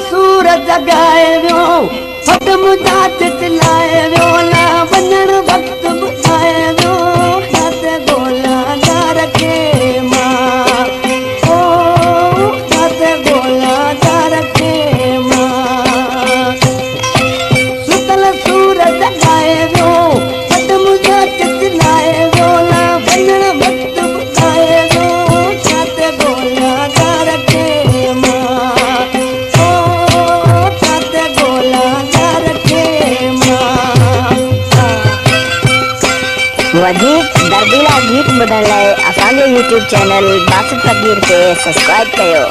सूरत जगाए वियो फट मुंहिंजा चितलाए वियो ना वञण वक़्तु ॿुधाए वियो रात ॻोल्हा यार खे मां ओ रात ॻोल्हा यार खे मां सुतल सूरत जगाए वियो फट मुंहिंजा चितलाए वियो ना वञण वक़्तु ॿुधाए वियो रात ॻोल्हा यार खे वधीक दर्दीला गीत ॿुधण लाइ असांजो यूट्यूब चैनल बासित फ़क़ीर खे सब्सक्राइब कयो।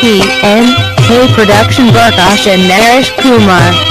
PMK Production Prakash and Naresh Kumar.